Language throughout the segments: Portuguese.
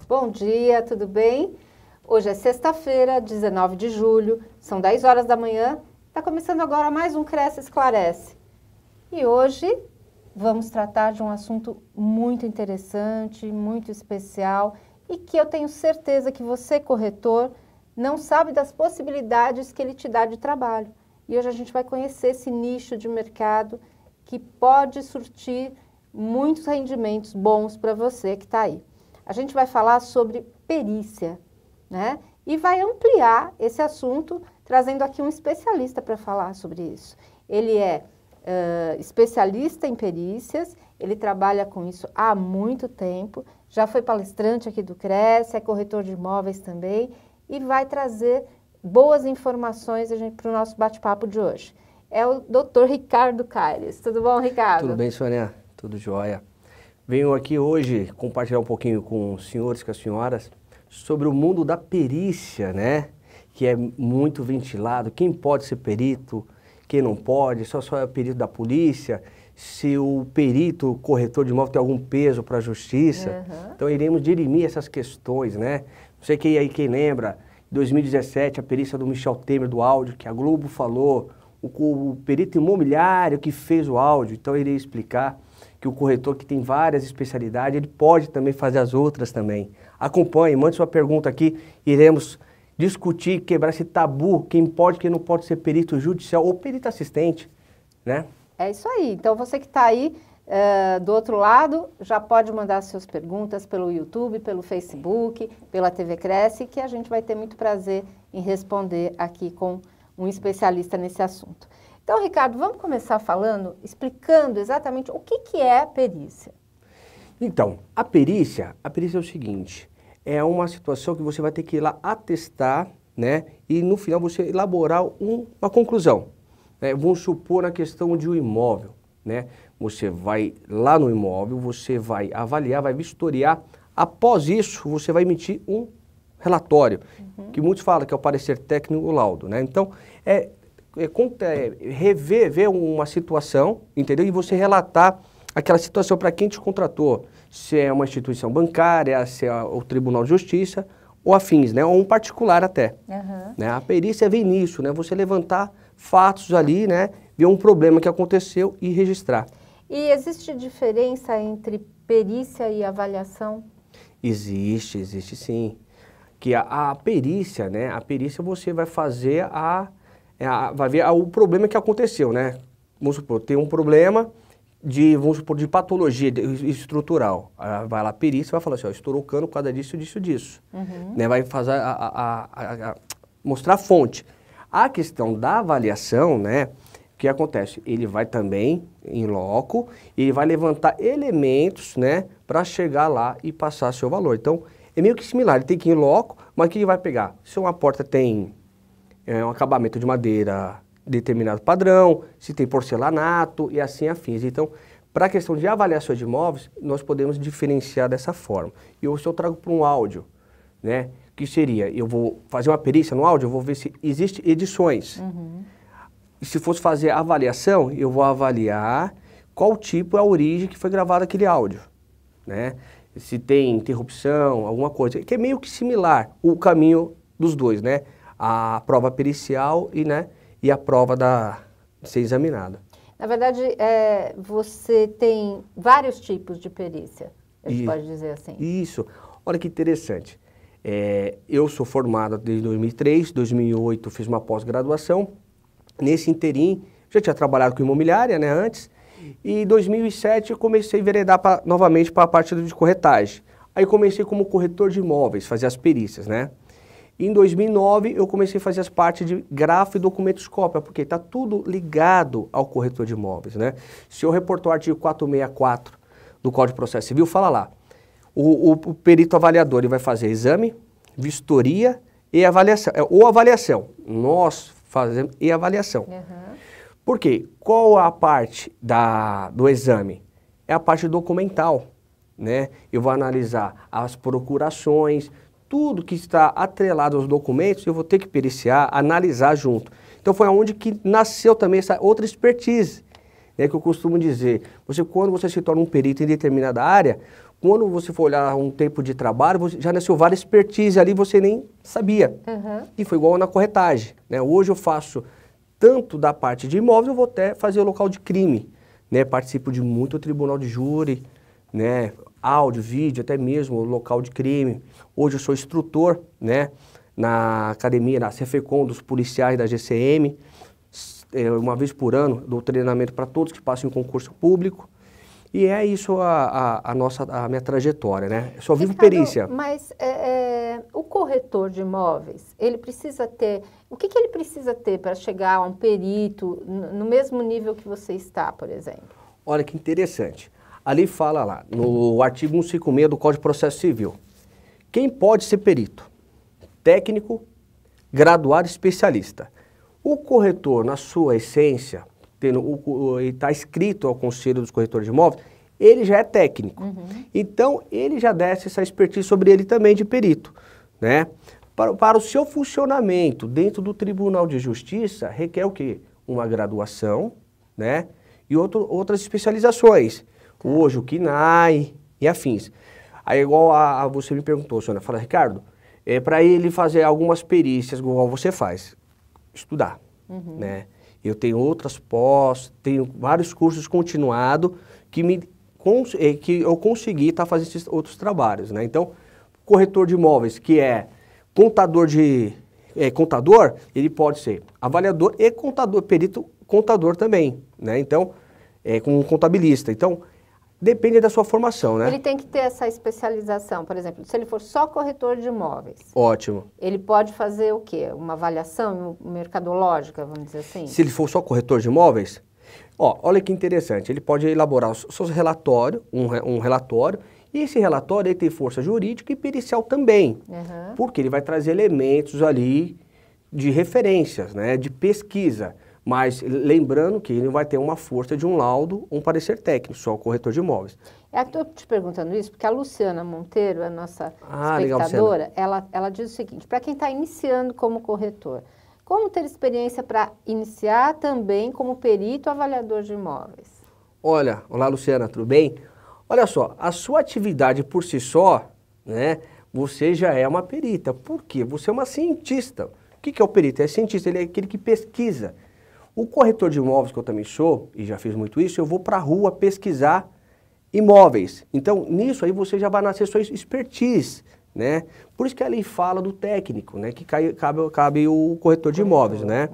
Bom dia, tudo bem? Hoje é sexta-feira, 19 de julho, são 10 horas da manhã. Está começando agora mais um Cresce Esclarece. E hoje vamos tratar de um assunto muito interessante, muito especial e que eu tenho certeza que você, corretor, não sabe das possibilidades que ele te dá de trabalho. E hoje a gente vai conhecer esse nicho de mercado que pode surtir muitos rendimentos bons para você que está aí. A gente vai falar sobre perícia, né? E vai ampliar esse assunto, trazendo aqui um especialista para falar sobre isso. Ele é especialista em perícias, ele trabalha com isso há muito tempo, já foi palestrante aqui do Cresce, é corretor de imóveis também, e vai trazer boas informações para o nosso bate-papo de hoje. É o Dr. Ricardo Caires. Tudo bom, Ricardo? Tudo bem, Sônia? Tudo jóia. Venho aqui hoje compartilhar um pouquinho com os senhores e com as senhoras sobre o mundo da perícia, né? Que é muito ventilado. Quem pode ser perito, quem não pode, só é perito da polícia, se o perito, o corretor de imóvel tem algum peso para a justiça. Então iremos dirimir essas questões, né? Não sei quem lembra, em 2017, a perícia do Michel Temer do áudio, que a Globo falou, o perito imobiliário que fez o áudio. Então eu irei explicar que o corretor que tem várias especialidades, ele pode também fazer as outras também. Acompanhe, mande sua pergunta aqui, iremos discutir, quebrar esse tabu, quem pode e quem não pode ser perito judicial ou perito assistente, né? É isso aí. Então você que está aí do outro lado, já pode mandar suas perguntas pelo YouTube, pelo Facebook, pela TV Cresce, que a gente vai ter muito prazer em responder aqui com um especialista nesse assunto. Então, Ricardo, vamos começar explicando exatamente o que é a perícia. Então, a perícia é o seguinte, é uma situação que você vai ter que ir lá atestar, né? E no final você elaborar uma conclusão. Né? Vamos supor a questão de um imóvel, né? Você vai lá no imóvel, você vai avaliar, vai vistoriar. Após isso, você vai emitir um relatório, que muitos falam que é o parecer técnico ou laudo, né? Então, ver uma situação, entendeu? E você relatar aquela situação para quem te contratou, se é uma instituição bancária, se é o Tribunal de Justiça, ou afins, né? Ou um particular até. Né? A perícia vem nisso, né? Você levantar fatos ali, né? Ver um problema que aconteceu e registrar. E existe diferença entre perícia e avaliação? Existe sim. Que a perícia, né? A perícia você vai fazer vai ver o problema que aconteceu, né? Vamos supor, tem um problema de patologia estrutural. Vai lá a perícia vai falar assim, ó, estourou o cano por causa disso. Né? Vai fazer mostrar a fonte. A questão da avaliação, né? O que acontece? Ele vai também em loco, ele vai levantar elementos, né? Para chegar lá e passar seu valor. Então, é meio que similar, ele tem que ir em loco, mas o que ele vai pegar? Se uma porta tem um acabamento de madeira determinado padrão, se tem porcelanato e assim afins. Então, para a questão de avaliação de imóveis, nós podemos diferenciar dessa forma. E eu trago para um áudio, né? Que seria, eu vou fazer uma perícia no áudio, eu vou ver se existem edições. E se fosse fazer a avaliação, eu vou avaliar qual tipo é a origem que foi gravado aquele áudio, né? Se tem interrupção, alguma coisa, que é meio que similar o caminho dos dois, né? A prova pericial e a prova de ser examinada. Na verdade, você tem vários tipos de perícia, a gente pode dizer assim. Isso. Olha que interessante. Eu sou formado desde 2003, 2008 fiz uma pós-graduação. Nesse interim, já tinha trabalhado com imobiliária, né, antes. E em 2007 eu comecei a enveredar novamente para a parte de corretagem. Aí comecei como corretor de imóveis, fazer as perícias, né? Em 2009, eu comecei a fazer as partes de grafo e documentoscópia, porque está tudo ligado ao corretor de imóveis, né? Se eu reportar o artigo 464 do Código de Processo Civil, fala lá, o perito avaliador ele vai fazer exame, vistoria e avaliação, ou avaliação, nós fazemos e avaliação. Por quê? Qual a parte do exame? É a parte documental, né? Eu vou analisar as procurações, tudo que está atrelado aos documentos, eu vou ter que periciar, analisar junto. Então foi onde que nasceu também essa outra expertise, né, que eu costumo dizer. Quando você se torna um perito em determinada área, quando você for olhar um tempo de trabalho, já nasceu várias expertise ali, você nem sabia. E foi igual na corretagem, né? Hoje eu faço tanto da parte de imóveis, eu vou até fazer o local de crime, né? Participo de muito tribunal de júri, né? Áudio, vídeo, até mesmo o local de crime. Hoje eu sou instrutor, né? Na academia, na Cefecom, dos policiais da GCM. Uma vez por ano, dou treinamento para todos que passam em concurso público. E é isso a minha trajetória, né? Eu só vivo perícia. Mas o corretor de imóveis, ele precisa ter... O que ele precisa ter para chegar a um perito no mesmo nível que você está, por exemplo? Olha que interessante. Ali fala lá, no artigo 156 do Código de Processo Civil. Quem pode ser perito? Técnico, graduado e especialista. O corretor, na sua essência... está escrito ao Conselho dos Corretores de Imóveis, ele já é técnico. Então, ele já desce essa expertise sobre ele também de perito, né? Para o seu funcionamento dentro do Tribunal de Justiça, requer o quê? Uma graduação, né? E outras especializações. Hoje, o KNAI e afins. Aí, igual você me perguntou, Sônia, fala, Ricardo, para ele fazer algumas perícias, igual você faz, estudar, né? Eu tenho outras pós, tenho vários cursos continuados que eu consegui estar fazendo esses outros trabalhos, né? Então, corretor de imóveis, que é contador, ele pode ser avaliador e contador, perito contador também, né? Então, como contabilista. Então, depende da sua formação, né? Ele tem que ter essa especialização, por exemplo, se ele for só corretor de imóveis. Ótimo. Ele pode fazer o quê? Uma avaliação mercadológica, vamos dizer assim? Se ele for só corretor de imóveis, olha que interessante, ele pode elaborar os seus relatórios, um relatório, e esse relatório ele tem força jurídica e pericial também, porque ele vai trazer elementos ali de referências, né, de pesquisa. Mas lembrando que ele não vai ter uma força de um laudo, um parecer técnico, só o corretor de imóveis. Estou te perguntando isso porque a Luciana Monteiro, a nossa legal, espectadora, ela diz o seguinte, para quem está iniciando como corretor, como ter experiência para iniciar também como perito avaliador de imóveis? Olá Luciana, tudo bem? Olha só, a sua atividade por si só, né, você já é uma perita. Por quê? Você é uma cientista. O que é o perito? É cientista, ele é aquele que pesquisa. O corretor de imóveis, que eu também sou, e já fiz muito isso, eu vou para a rua pesquisar imóveis. Então, nisso aí você já vai nascer sua expertise, né? Por isso que a lei fala do técnico, né? Que cabe o corretor de imóveis, né?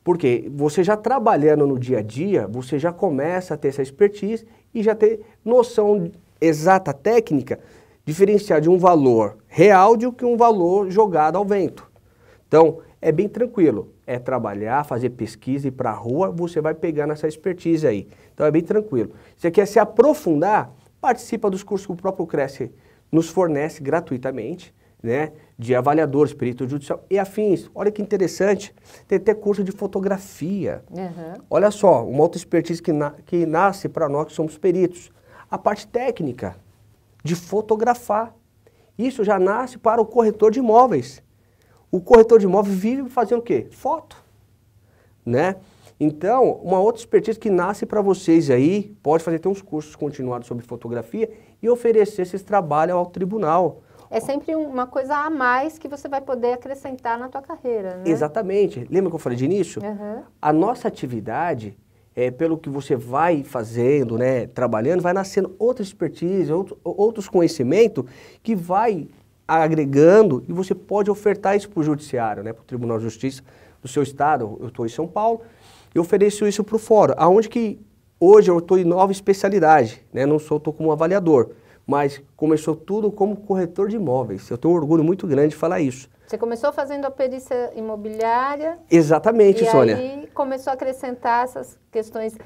Porque você já trabalhando no dia a dia, você já começa a ter essa expertise e já ter noção exata técnica, diferenciar de um valor real de um valor jogado ao vento. Então, é bem tranquilo, é trabalhar, fazer pesquisa, ir para a rua, você vai pegando essa expertise aí. Então é bem tranquilo. Se você quer se aprofundar, participa dos cursos que o próprio Cresce nos fornece gratuitamente, né? De avaliadores, perito judicial e afins. Olha que interessante, tem até curso de fotografia. Olha só, uma outra expertise que nasce para nós que somos peritos. A parte técnica de fotografar. Isso já nasce para o corretor de imóveis. O corretor de imóveis vive fazendo o quê? Foto, né? Então, uma outra expertise que nasce para vocês aí, pode fazer uns cursos continuados sobre fotografia e oferecer esses trabalhos ao tribunal. É sempre uma coisa a mais que você vai poder acrescentar na tua carreira, né? Exatamente. Lembra que eu falei de início? A nossa atividade, pelo que você vai fazendo, né, trabalhando, vai nascendo outra expertise, outros conhecimentos que vai agregando e você pode ofertar isso para o judiciário, né, para o Tribunal de Justiça do seu estado. Eu estou em São Paulo e ofereço isso para o fórum, aonde que hoje eu estou em nova especialidade, né, não estou como avaliador, mas começou tudo como corretor de imóveis. Eu tenho um orgulho muito grande de falar isso. Você começou fazendo a perícia imobiliária. Exatamente, Sônia. E aí começou a acrescentar essas questões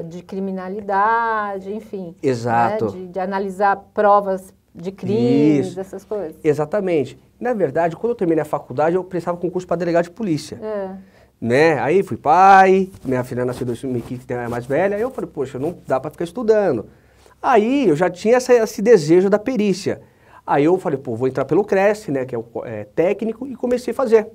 de criminalidade, enfim. Exato. Né, de analisar provas de crimes, isso. Essas coisas. Exatamente. Na verdade, quando eu terminei a faculdade, eu prestava concurso para delegado de polícia. Né? Aí fui pai, minha filha nasceu em 2015, que é mais velha, aí eu falei, poxa, não dá para ficar estudando. Aí eu já tinha esse desejo da perícia. Aí eu falei, pô, vou entrar pelo Cresce, né, que é o técnico, e comecei a fazer.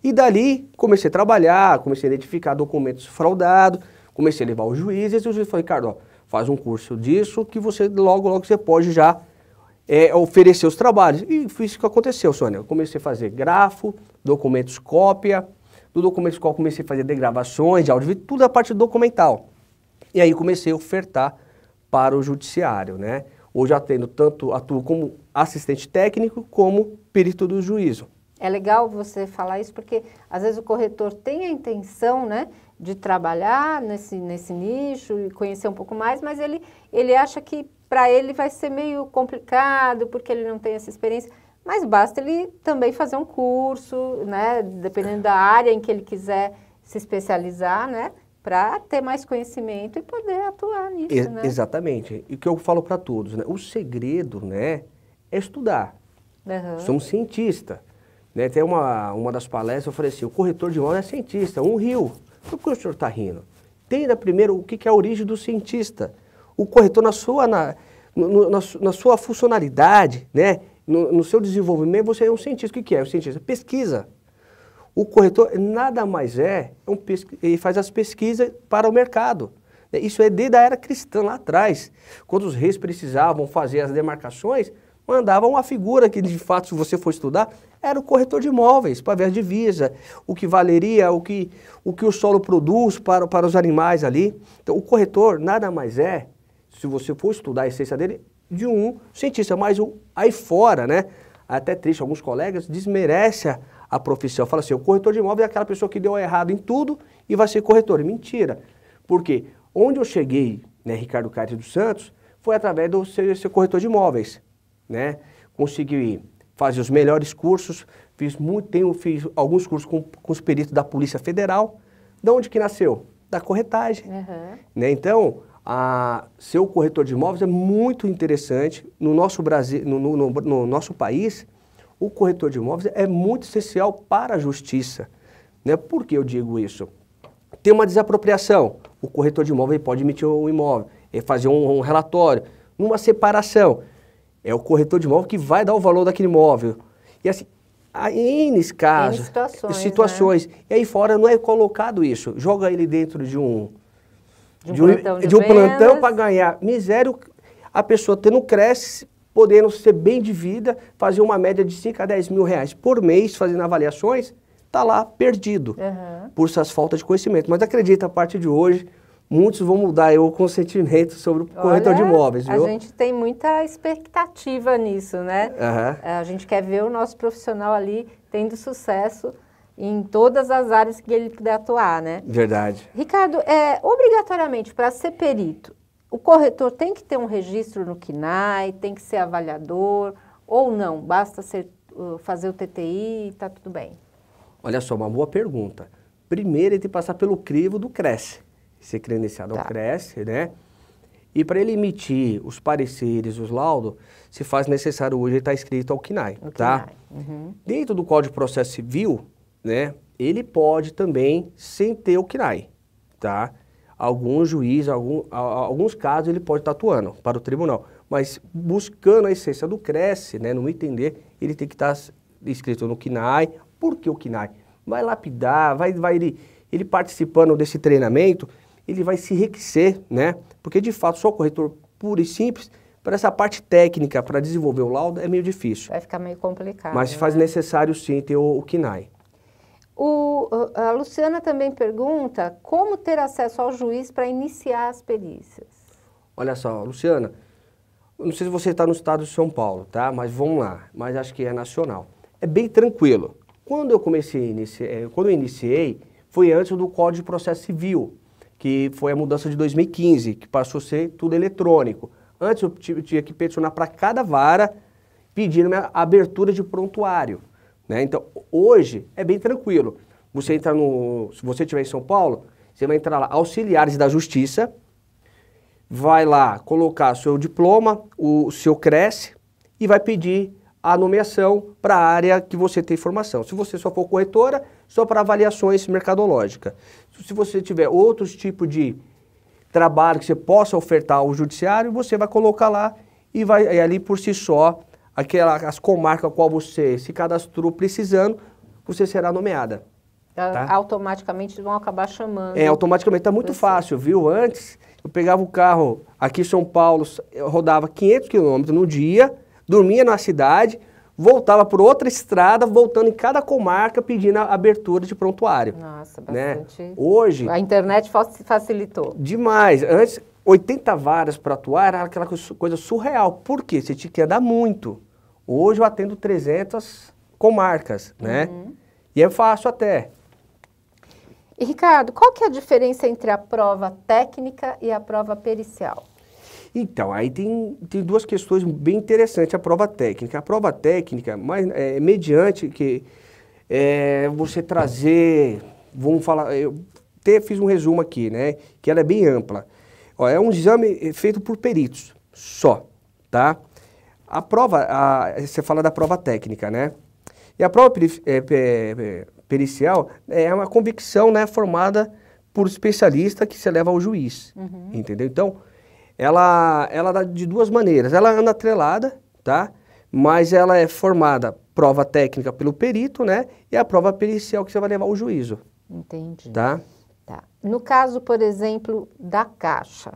E dali comecei a trabalhar, comecei a identificar documentos fraudados, comecei a levar os juízes, e o juiz falou, Ricardo, ó, faz um curso disso que você logo você pode já oferecer os trabalhos. E foi isso que aconteceu, Sônia. Eu comecei a fazer grafo, documentos cópia, do documentos cópia comecei a fazer degravações de áudio, tudo a parte documental. E aí comecei a ofertar para o judiciário, né? Hoje atuo como assistente técnico, como perito do juízo. É legal você falar isso porque às vezes o corretor tem a intenção, né, de trabalhar nesse nicho e conhecer um pouco mais, mas ele acha que para ele vai ser meio complicado porque ele não tem essa experiência. Mas basta ele também fazer um curso, né, dependendo da área em que ele quiser se especializar, né, para ter mais conhecimento e poder atuar nisso, né? Exatamente. E o que eu falo para todos, né, o segredo, né, é estudar. Uhum. Somos cientistas. Né, tem uma das palestras, eu falei assim, o corretor de imóvel é cientista, um rio. Por que o senhor está rindo? Entenda primeiro o que é a origem do cientista. O corretor, na sua funcionalidade, né, no seu desenvolvimento, você é um cientista. O que é? O cientista pesquisa. O corretor nada mais ele faz as pesquisas para o mercado. Isso é desde a era cristã lá atrás. Quando os reis precisavam fazer as demarcações, mandavam uma figura que, de fato, se você for estudar, era o corretor de imóveis, para ver a divisa, o que valeria, o que o solo produz para os animais ali. Então, o corretor nada mais se você for estudar a essência dele, de um cientista. Mas aí fora, né, até triste, alguns colegas desmerecem a profissão. Fala assim, o corretor de imóveis é aquela pessoa que deu errado em tudo e vai ser corretor. Mentira. Porque onde eu cheguei, né, Ricardo Caires dos Santos, foi através do ser corretor de imóveis. Né? Consegui fazer os melhores cursos, fiz alguns cursos com os peritos da Polícia Federal. De onde que nasceu? Da corretagem. Uhum. Né? Então, ser o corretor de imóveis é muito interessante. No nosso Brasil, no nosso país, o corretor de imóveis é muito essencial para a justiça. Né? Por que eu digo isso? Tem uma desapropriação. O corretor de imóvel pode emitir um imóvel, fazer um relatório, numa separação. É o corretor de imóvel que vai dar o valor daquele imóvel. E assim, há N casos, situações. Né? E aí fora não é colocado isso. Joga ele dentro de um plantão para ganhar miséria. A pessoa tendo cresce, podendo ser bem de vida, fazer uma média de 5 a 10 mil reais por mês, fazendo avaliações, está lá perdido por essas faltas de conhecimento. Mas acredita, a partir de hoje, muitos vão mudar o consentimento sobre o corretor de imóveis, viu? A gente tem muita expectativa nisso, né? Uhum. A gente quer ver o nosso profissional ali tendo sucesso em todas as áreas que ele puder atuar, né? Verdade. Ricardo, obrigatoriamente, para ser perito, o corretor tem que ter um registro no CNAE, tem que ser avaliador, ou não? Basta fazer o TTI e está tudo bem? Olha só, uma boa pergunta. Primeiro, ele tem que passar pelo crivo do CRESSE. Ser credenciado ao CRESSE, né? E para ele emitir os pareceres, os laudos, se faz necessário hoje estar inscrito ao CNAE, tá? Uhum. Dentro do Código de Processo Civil, né, ele pode também sem ter o CNAE, tá? Alguns juízes, alguns casos ele pode estar atuando para o tribunal, mas buscando a essência do CRESSE, né, no meu entender, ele tem que estar inscrito no CNAE. Por que o CNAE? Vai lapidar, ele participando desse treinamento, ele vai se enriquecer, né? Porque, de fato, só o corretor puro e simples, para essa parte técnica, para desenvolver o laudo, é meio difícil. Vai ficar meio complicado. Mas faz necessário, sim, ter o CNAE. A Luciana também pergunta como ter acesso ao juiz para iniciar as perícias. Olha só, Luciana, não sei se você está no estado de São Paulo, tá? Mas vamos lá, mas acho que é nacional. É bem tranquilo. Quando eu iniciei, foi antes do Código de Processo Civil, que foi a mudança de 2015, que passou a ser tudo eletrônico. Antes eu tinha que peticionar para cada vara, pedindo a abertura de prontuário. Né? Então, hoje é bem tranquilo. Você entra se você estiver em São Paulo, você vai entrar lá, auxiliares da Justiça, vai lá colocar seu diploma, o seu CRESSE, e vai pedir a nomeação para a área que você tem formação. Se você só for corretora, só para avaliações mercadológicas. Se você tiver outros tipos de trabalho que você possa ofertar ao judiciário, você vai colocar lá e vai ali por si só, as comarcas a qual você se cadastrou precisando, você será nomeada. Tá? Automaticamente vão acabar chamando. Automaticamente, tá muito fácil, viu? Antes, eu pegava o carro aqui em São Paulo, eu rodava 500 quilômetros no dia, dormia na cidade, voltava por outra estrada, voltando em cada comarca, pedindo a abertura de prontuário. Nossa, bastante. Né? Hoje... A internet facilitou. Demais. Antes, 80 varas para atuar era aquela coisa surreal. Por quê? Você tinha que andar muito. Hoje eu atendo 300 comarcas, né? E é fácil até. E, Ricardo, qual que é a diferença entre a prova técnica e a prova pericial? Então, aí tem duas questões bem interessantes. A prova técnica, mediante que você trazer, vamos falar, eu até fiz um resumo aqui, né? Que ela é bem ampla. Ó, é um exame feito por peritos, só, tá? A prova, você fala da prova técnica, né? E a prova pericial é uma convicção, né, formada por especialista que se leva ao juiz, entendeu? Então, ela dá de duas maneiras. Ela anda atrelada, tá? Mas ela é formada prova técnica pelo perito, né? E a prova pericial que você vai levar ao juízo. Entendi. Tá? Tá. No caso, por exemplo, da Caixa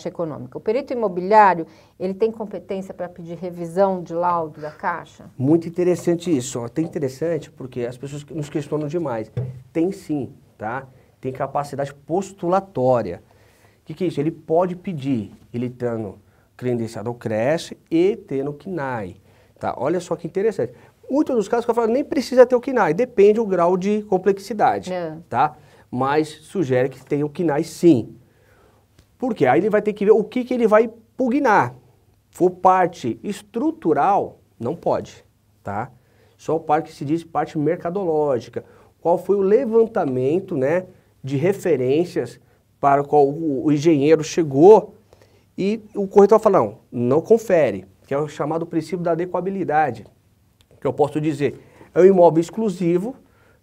Econômica, o perito imobiliário, ele tem competência para pedir revisão de laudo da Caixa? Muito interessante isso. Até interessante porque as pessoas nos questionam demais. Tem sim, tá? Tem capacidade postulatória. O que é isso? Ele pode pedir, ele estando credenciado ao CRECE e tendo o CNAE. Tá? Olha só que interessante. Muitos dos casos que eu falo, nem precisa ter o CNAE, depende do grau de complexidade. Tá? Mas sugere que tenha o CNAE sim. Por quê? Aí ele vai ter que ver o que ele vai pugnar. For parte estrutural, não pode. Tá? Só parte que se diz parte mercadológica. Qual foi o levantamento, né, de referências para o qual o engenheiro chegou e o corretor fala, não confere, que é o chamado princípio da adequabilidade, que eu posso dizer, é um imóvel exclusivo,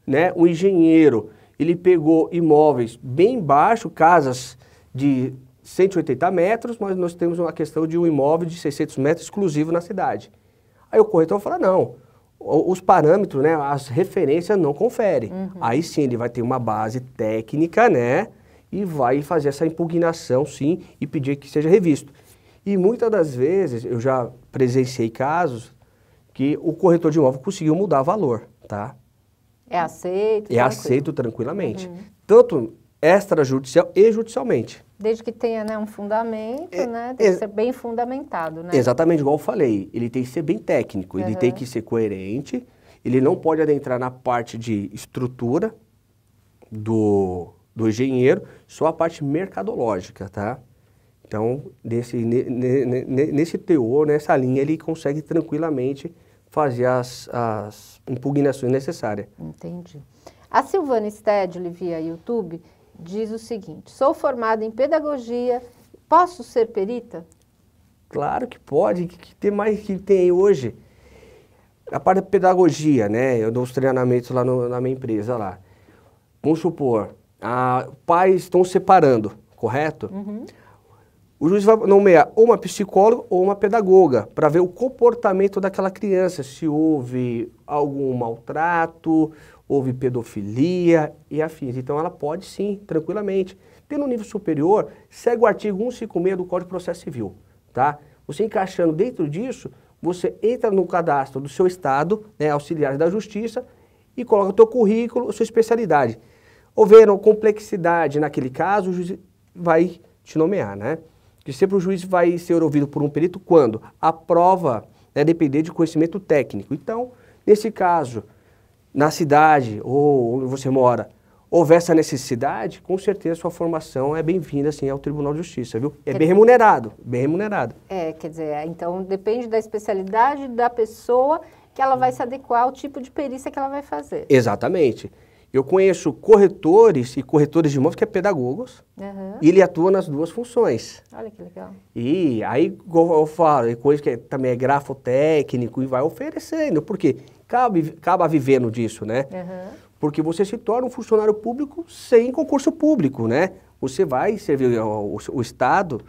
né? O engenheiro, ele pegou imóveis bem baixo, casas de 180 metros, mas nós temos uma questão de um imóvel de 600 metros exclusivo na cidade. Aí o corretor fala, não, os parâmetros, né, as referências não conferem. Aí sim ele vai ter uma base técnica, né, e vai fazer essa impugnação, sim, e pedir que seja revisto. E muitas das vezes, eu já presenciei casos que o corretor de imóvel conseguiu mudar valor, tá? É aceito? É aceito tranquilamente. Tanto extrajudicial e judicialmente. Desde que tenha, né, um fundamento, né? Tem que ser bem fundamentado, né? Exatamente, igual eu falei. Ele tem que ser bem técnico, ele tem que ser coerente, ele não pode adentrar na parte de estrutura do engenheiro, só a parte mercadológica, tá? Então, nesse teor, nessa linha, ele consegue tranquilamente fazer as impugnações necessárias. Entendi. A Silvana Stedley, via YouTube, diz o seguinte, sou formada em pedagogia, posso ser perita? Claro que pode, que tem mais que tem hoje. A parte da pedagogia, né? Eu dou os treinamentos lá na minha empresa lá. Vamos supor, pais estão separando, correto? O juiz vai nomear ou uma psicóloga ou uma pedagoga para ver o comportamento daquela criança, se houve algum maltrato, houve pedofilia e afins. Então ela pode sim, tranquilamente. Tendo um nível superior, segue o artigo 156 do Código de Processo Civil, tá? Você encaixando dentro disso, você entra no cadastro do seu estado, né, auxiliares da justiça, e coloca o teu currículo, a sua especialidade. Houvendo complexidade naquele caso, o juiz vai te nomear, né? Porque sempre o juiz vai ser ouvido por um perito quando a prova depender de conhecimento técnico. Então, nesse caso, na cidade ou onde você mora, houver essa necessidade, com certeza sua formação é bem-vinda assim, ao Tribunal de Justiça, viu? É bem remunerado, bem remunerado. Quer dizer, então depende da especialidade da pessoa que ela vai se adequar ao tipo de perícia que ela vai fazer. Exatamente. Eu conheço corretores e corretores de imóveis que é pedagogos, e ele atua nas duas funções. Olha que legal. E aí, como eu falo, é coisa que também é grafotécnico e vai oferecendo, porque acaba vivendo disso, né? Porque você se torna um funcionário público sem concurso público, né? Você vai servir o Estado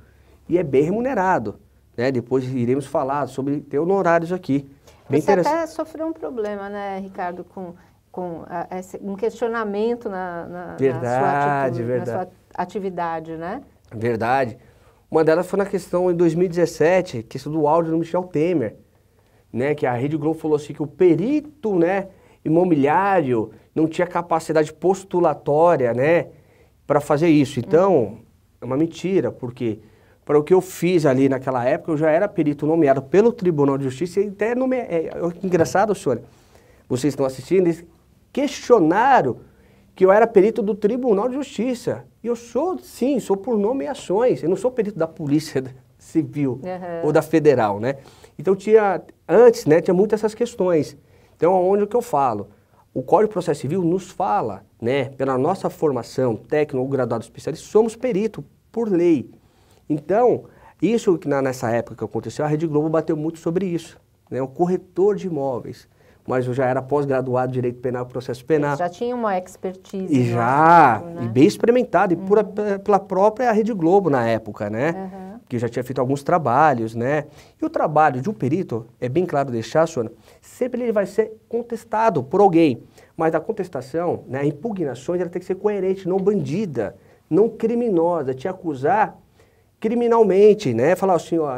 e é bem remunerado, né? Depois iremos falar sobre ter honorários aqui. Bem você até sofreu um problema, né, Ricardo, com um questionamento na sua atividade, né? Verdade. Uma delas foi na questão em 2017, questão do áudio do Michel Temer, né? Que a Rede Globo falou assim que o perito, né, imobiliário não tinha capacidade postulatória, né, para fazer isso. Então, é uma mentira, porque para o que eu fiz ali naquela época, eu já era perito nomeado pelo Tribunal de Justiça e até engraçado, senhora, vocês estão assistindo, eles questionaram que eu era perito do Tribunal de Justiça. E eu sou, sim, sou por nomeações, eu não sou perito da Polícia Civil ou da Federal, né? Então antes, né, tinha muitas essas questões. Então, onde que eu falo? O Código de Processo Civil nos fala, né, pela nossa formação técnica ou graduado especialista, somos perito por lei. Então, isso que nessa época que aconteceu, a Rede Globo bateu muito sobre isso, né, o corretor de imóveis. Mas eu já era pós-graduado em Direito Penal e Processo Penal. Você já tinha uma expertise. E já, assunto, né? E bem experimentado, e pela própria Rede Globo na época, né? Que já tinha feito alguns trabalhos, né? E o trabalho de um perito, é bem claro deixar, Sônia, sempre ele vai ser contestado por alguém. Mas a contestação, né, a impugnação, ela tem que ser coerente, não bandida, não criminosa, te acusar criminalmente, né? Falar assim, ó,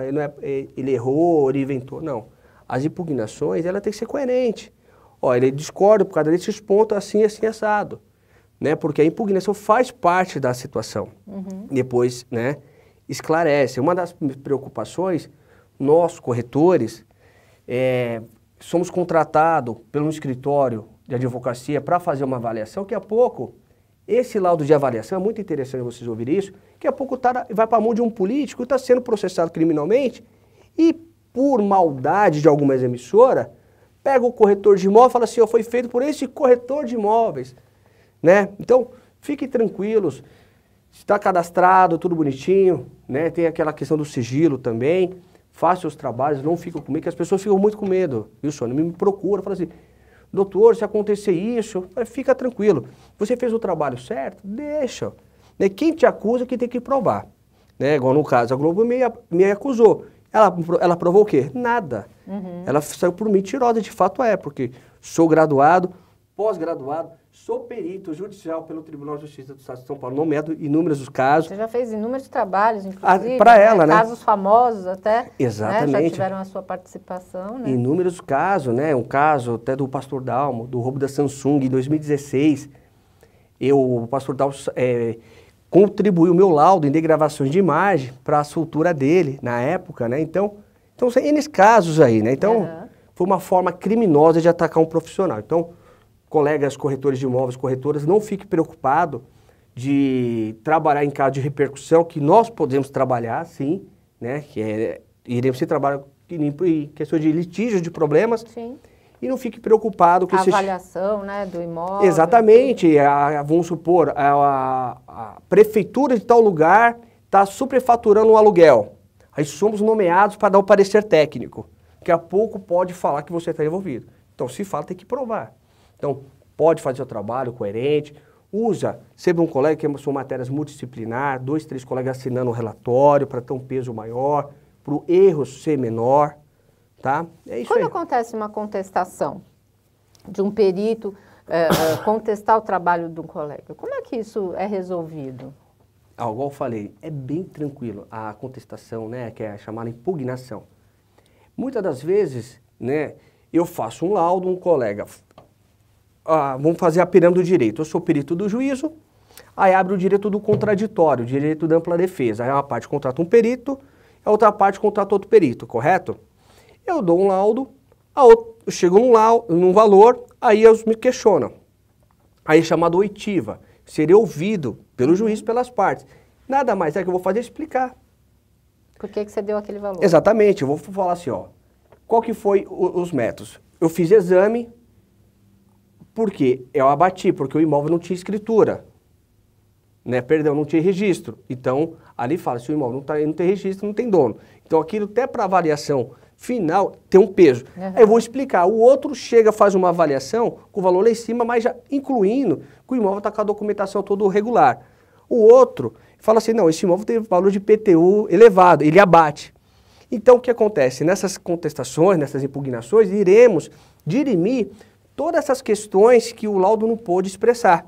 ele errou, ele inventou, não. As impugnações, ela tem que ser coerente. Ó, ele discorda por causa desses pontos assim, assim, assado. Né? Porque a impugnação faz parte da situação. Depois, né, esclarece. Uma das preocupações, nós, corretores, somos contratados pelo escritório de advocacia para fazer uma avaliação. Daqui a pouco, esse laudo de avaliação, é muito interessante vocês ouvirem isso, daqui a pouco vai para a mão de um político, está sendo processado criminalmente e por maldade de algumas emissoras, pega o corretor de imóveis e fala assim, ó, foi feito por esse corretor de imóveis, né? Então, fiquem tranquilos, está cadastrado, tudo bonitinho, né? Tem aquela questão do sigilo também, faça os trabalhos, não fiquem com medo, que as pessoas ficam muito com medo, viu, Sônia? Me procura, fala assim, doutor, se acontecer isso, fica tranquilo, você fez o trabalho certo? Deixa, né? Quem te acusa que tem que provar, né? Igual no caso, a Globo me acusou. Ela provou o quê? Nada. Ela saiu por mentirosa, de fato porque sou graduado, pós-graduado, sou perito judicial pelo Tribunal de Justiça do Estado de São Paulo, nomeado em inúmeros casos. Você já fez inúmeros trabalhos, inclusive, para ela, né? Casos famosos até, exatamente. Né? Já tiveram a sua participação, né? Inúmeros casos, né? Um caso até do Pastor Dalmo, do roubo da Samsung, em 2016. O Pastor Dalmo contribuiu o meu laudo em degravações de imagem para a soltura dele, na época, né? Então são N casos aí, né? Então, foi uma forma criminosa de atacar um profissional. Então, colegas corretores de imóveis, corretoras, não fiquem preocupados de trabalhar em caso de repercussão, que nós podemos trabalhar, sim, né? Iremos trabalhar em questão de litígios, de problemas. Sim. E não fique preocupado com a avaliação, né, do imóvel. Exatamente. Vamos supor, a prefeitura de tal lugar está superfaturando um aluguel. Aí somos nomeados para dar o parecer técnico. Daqui a pouco pode falar que você está envolvido. Então, se fala, tem que provar. Então, pode fazer o trabalho coerente. Usa sempre um colega, que são matérias multidisciplinar, 2, 3 colegas assinando um relatório para ter um peso maior, para o erro ser menor. Tá? É isso. Quando aí. Acontece uma contestação de um perito contestar o trabalho de um colega, como é que isso é resolvido? Igual eu falei, é bem tranquilo a contestação, né, que é chamada impugnação. Muitas das vezes, né, eu faço um laudo, um colega, vamos fazer a pirâmide do direito, eu sou perito do juízo, aí abre o direito do contraditório, o direito da ampla defesa, aí uma parte contrata um perito, a outra parte contrata outro perito, correto? Eu dou um laudo, eu chego num valor, aí eles me questionam. Aí é chamado oitiva, seria ouvido pelo juiz, pelas partes. Nada mais é que eu vou fazer explicar. Por que você deu aquele valor? Exatamente, eu vou falar assim, ó, qual que foi os métodos? Eu fiz exame, porque eu abati, porque o imóvel não tinha escritura, né? Perdão, não tinha registro. Então, ali fala, se o imóvel não tem registro, não tem dono. Então, aquilo até para avaliação final tem um peso. Aí eu vou explicar. O outro chega, faz uma avaliação com o valor lá em cima, mas já incluindo que o imóvel está com a documentação toda regular. O outro fala assim, não, esse imóvel tem valor de IPTU elevado, ele abate. Então, o que acontece? Nessas contestações, nessas impugnações, iremos dirimir todas essas questões que o laudo não pôde expressar.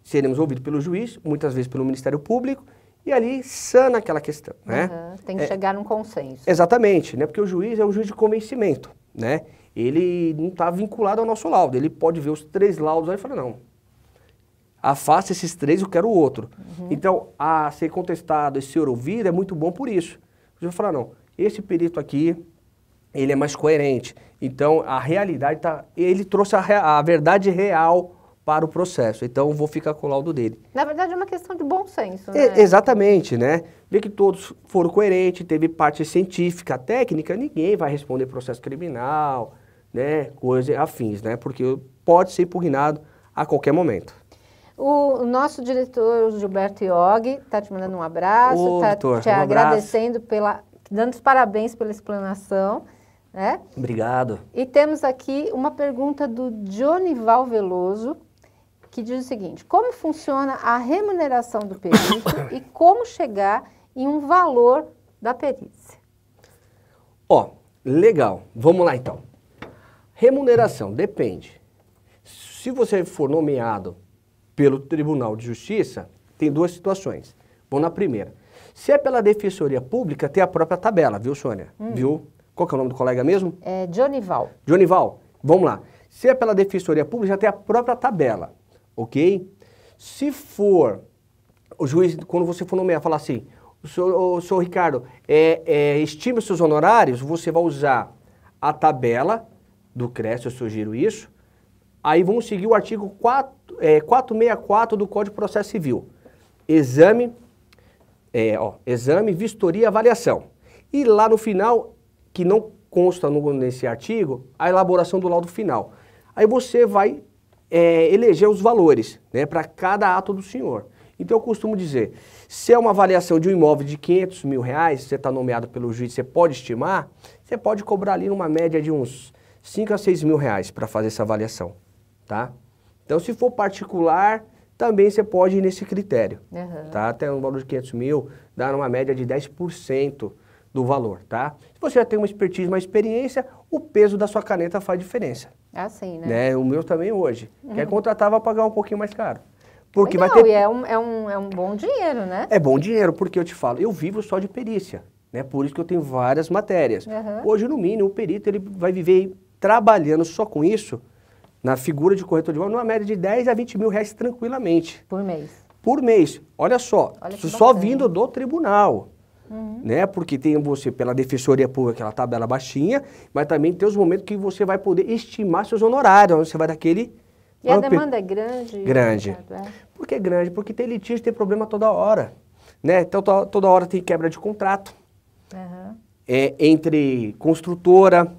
Seremos ouvidos pelo juiz, muitas vezes pelo Ministério Público, e ali sana aquela questão, né? Tem que chegar num consenso. Exatamente, né? Porque o juiz é um juiz de convencimento, né? Ele não está vinculado ao nosso laudo, ele pode ver os 3 laudos aí e falar, não, afasta esses 3, eu quero o outro. Então, a ser contestado e ser ouvido é muito bom por isso. O juiz vai falar, não, esse perito aqui, ele é mais coerente. Então, a realidade tá, ele trouxe a verdade real para o processo. Então, eu vou ficar com o laudo dele. Na verdade, é uma questão de bom senso, né? Exatamente, né? Ver que todos foram coerentes, teve parte científica, técnica, ninguém vai responder processo criminal, né? Coisas afins, né? Porque pode ser impugnado a qualquer momento. O nosso diretor, Gilberto Iog, está te mandando um abraço, está te agradecendo, dando os parabéns pela explanação, né? Obrigado. E temos aqui uma pergunta do Jonival Veloso, que diz o seguinte: como funciona a remuneração do perito e como chegar em um valor da perícia? Ó, legal. Vamos lá então. Remuneração, depende. Se você for nomeado pelo Tribunal de Justiça, tem 2 situações. Vamos na primeira. Se é pela Defensoria Pública, tem a própria tabela, viu, Sônia? Viu? Qual que é o nome do colega mesmo? É Jonival. Jonival, vamos lá. Se é pela Defensoria Pública, já tem a própria tabela, ok? Se for o juiz, quando você for nomear, falar assim, o senhor Ricardo, estima os seus honorários, você vai usar a tabela do CRES, eu sugiro isso. Aí vamos seguir o artigo 464 do Código de Processo Civil. Exame, vistoria e avaliação. E lá no final, que não consta nesse artigo, a elaboração do laudo final. Aí você vai eleger os valores, né, para cada ato do senhor. Então eu costumo dizer, se é uma avaliação de um imóvel de R$500 mil, você está nomeado pelo juiz, você pode estimar, você pode cobrar ali numa média de uns 5 a 6 mil reais para fazer essa avaliação, tá? Então se for particular, também você pode ir nesse critério, tá? Até um valor de 500 mil, dá uma média de 10% do valor, tá? Se você já tem uma expertise, uma experiência, o peso da sua caneta faz diferença. Ah, sim, né? O meu também hoje. Quer contratar, vai pagar um pouquinho mais caro. Porque legal, vai ter... e é um bom dinheiro, né? É bom dinheiro, porque eu te falo, eu vivo só de perícia, né? Por isso que eu tenho várias matérias. Hoje, no mínimo, o perito ele vai viver trabalhando só com isso, na figura de corretor de imóvel, numa média de 10 a 20 mil reais tranquilamente. Por mês. Por mês. Olha só, só vindo do tribunal. Né? Porque tem você pela Defensoria Pública, aquela tabela baixinha, mas também tem os momentos que você vai poder estimar seus honorários, onde você vai daquele... E a demanda é grande? Grande. Por que grande? Porque tem litígio, tem problema toda hora. Né? Então toda hora tem quebra de contrato. Entre construtora,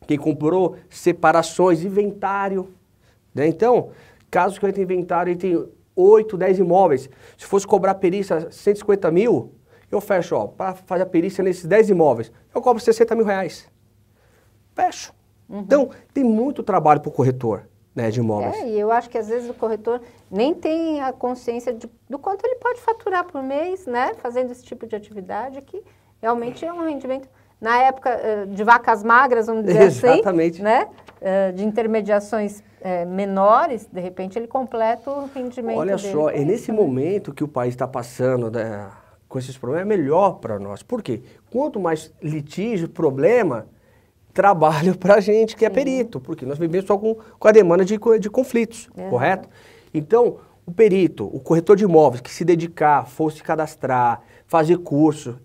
quem comprou, separações, inventário. Né? Então, caso que eu tenha inventário e tem 8, 10 imóveis, se fosse cobrar perícia 150 mil, eu fecho, ó, para fazer a perícia nesses 10 imóveis, eu cobro 60 mil reais. Fecho. Então, tem muito trabalho para o corretor, né, de imóveis. E eu acho que às vezes o corretor nem tem a consciência do quanto ele pode faturar por mês, né, fazendo esse tipo de atividade, que realmente é um rendimento, na época de vacas magras, vamos dizer Exatamente. assim, né, de intermediações menores, de repente ele completa o rendimento Olha dele. só, é nesse momento que o país está passando, né, com esses problemas, é melhor para nós. Por quê? Quanto mais litígio, problema, trabalho para a gente que é perito, porque nós vivemos só com a demanda de conflitos, correto? Então, o perito, o corretor de imóveis que se dedicar, for se cadastrar, fazer curso,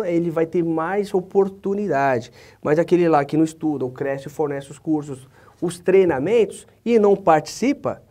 ele vai ter mais oportunidade. Mas aquele lá que não estuda, o CRES fornece os cursos, os treinamentos e não participa,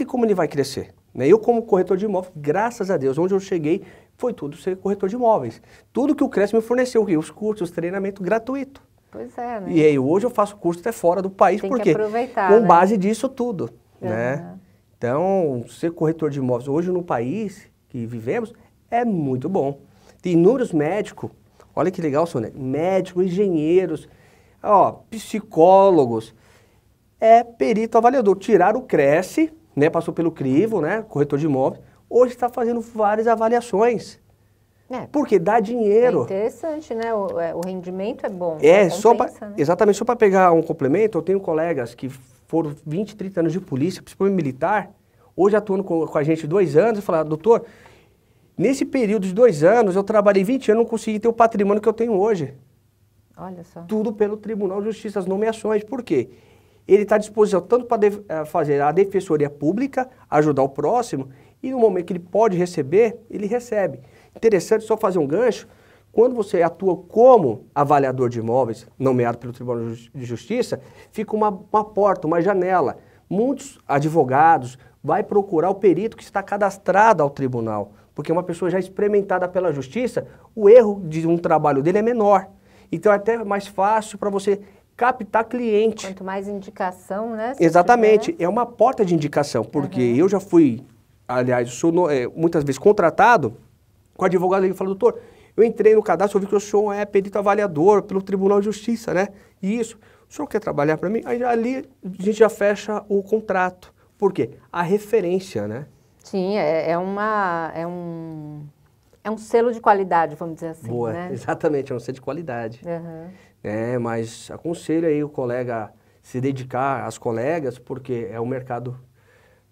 como ele vai crescer? Eu, como corretor de imóveis, graças a Deus, onde eu cheguei, foi tudo ser corretor de imóveis. Tudo que o CRES me forneceu, os cursos, os treinamentos gratuitos. Pois é, né? E aí, hoje eu faço curso até fora do país, porque com base disso tudo, né? Então, ser corretor de imóveis hoje no país que vivemos é muito bom. Tem inúmeros médicos, olha que legal, Sônia, médicos, engenheiros, psicólogos, perito avaliador. Tiraram o CRES, né, passou pelo crivo, né, corretor de imóveis, hoje está fazendo várias avaliações. Porque dá dinheiro. É interessante, né? O rendimento é bom. Exatamente, só para pegar um complemento, eu tenho colegas que foram 20, 30 anos de polícia, principalmente militar, hoje atuando com a gente 2 anos, eu falo, doutor, nesse período de 2 anos, eu trabalhei 20 anos e não consegui ter o patrimônio que eu tenho hoje. Olha só. Tudo pelo Tribunal de Justiça, as nomeações. Por quê? Ele está à disposição tanto para fazer a defensoria pública, ajudar o próximo, e no momento que ele pode receber, ele recebe. Interessante, só fazer um gancho, quando você atua como avaliador de imóveis, nomeado pelo Tribunal de Justiça, fica uma porta, uma janela. Muitos advogados vão procurar o perito que está cadastrado ao tribunal, porque uma pessoa já experimentada pela Justiça, o erro de um trabalho dele é menor. Então é até mais fácil para você captar cliente. Quanto mais indicação, né? Exatamente, é uma porta de indicação, porque eu já fui, aliás, eu sou muitas vezes contratado com advogado e falo, doutor, eu entrei no cadastro, eu vi que o senhor é perito avaliador pelo Tribunal de Justiça, né? E isso, o senhor quer trabalhar para mim? Aí ali a gente já fecha o contrato. Por quê? A referência, né? Sim, é um selo de qualidade, vamos dizer assim, Boa, né? exatamente, é um selo de qualidade. Mas aconselho aí o colega se dedicar às colegas, porque é um mercado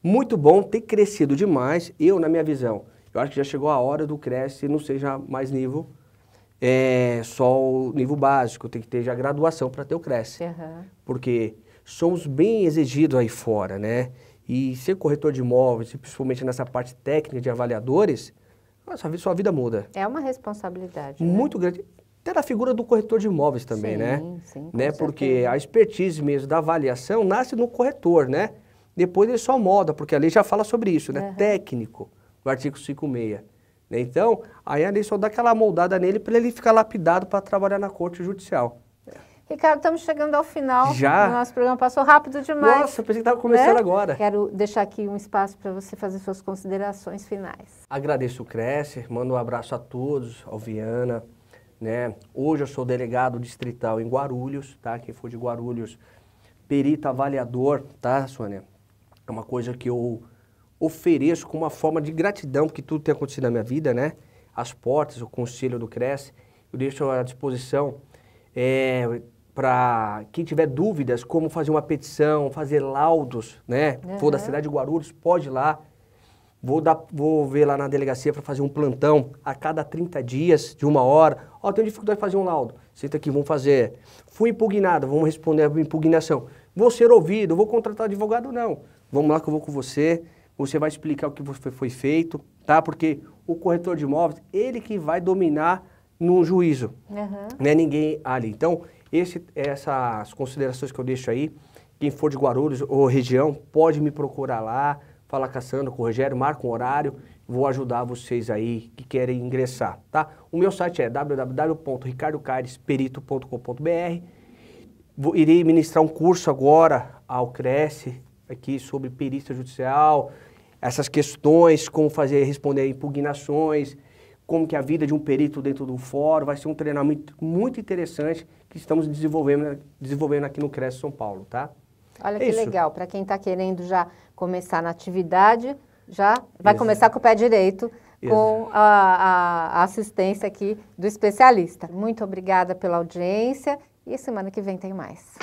muito bom, tem crescido demais. Eu, na minha visão, eu acho que já chegou a hora do Cresce não seja mais nível, só o nível básico, tem que ter já graduação para ter o Cresce. Porque somos bem exigidos aí fora, né? E ser corretor de imóveis, principalmente nessa parte técnica de avaliadores, sua vida muda. É uma responsabilidade. Muito grande. Até na figura do corretor de imóveis também, né? Sim, né? Porque a expertise mesmo da avaliação nasce no corretor, né? Depois ele só molda, porque a lei já fala sobre isso, né? Técnico, no artigo 56. Né? Então, aí a lei só dá aquela moldada nele para ele ficar lapidado para trabalhar na corte judicial. Ricardo, estamos chegando ao final Já? do nosso programa. Passou rápido demais. Nossa, eu pensei que estava começando agora. Quero deixar aqui um espaço para você fazer suas considerações finais. Agradeço o Cresce, mando um abraço a todos, ao Viana, né? Hoje eu sou delegado distrital em Guarulhos, tá? Quem for de Guarulhos, perito avaliador, tá, Sônia? É uma coisa que eu ofereço como uma forma de gratidão, porque tudo tem acontecido na minha vida, né? As portas, o conselho do Cresce, eu deixo à disposição para quem tiver dúvidas, como fazer uma petição, fazer laudos, né? For da cidade de Guarulhos, pode ir lá. Vou ver lá na delegacia para fazer um plantão a cada 30 dias, de 1 hora. Tenho dificuldade de fazer um laudo. Senta aqui, vamos fazer. Fui impugnado, vamos responder a impugnação. Vou ser ouvido, vou contratar advogado? Não. Vamos lá que eu vou com você. Você vai explicar o que foi feito, tá? Porque o corretor de imóveis, ele que vai dominar no juízo. Não é ninguém ali. Então, essas considerações que eu deixo aí, quem for de Guarulhos ou região, pode me procurar lá, falar com a Sandra, com o Rogério, marca um horário, vou ajudar vocês aí que querem ingressar, tá? O meu site é www.ricardocaresperito.com.br. Irei ministrar um curso agora ao Cresce, aqui sobre perícia judicial, essas questões, como responder a impugnações, como que é a vida de um perito dentro do fórum. Vai ser um treinamento muito interessante que estamos desenvolvendo aqui no Cresce São Paulo, tá? Olha que legal, para quem está querendo já começar na atividade, já vai começar com o pé direito, com a assistência aqui do especialista. Muito obrigada pela audiência e semana que vem tem mais.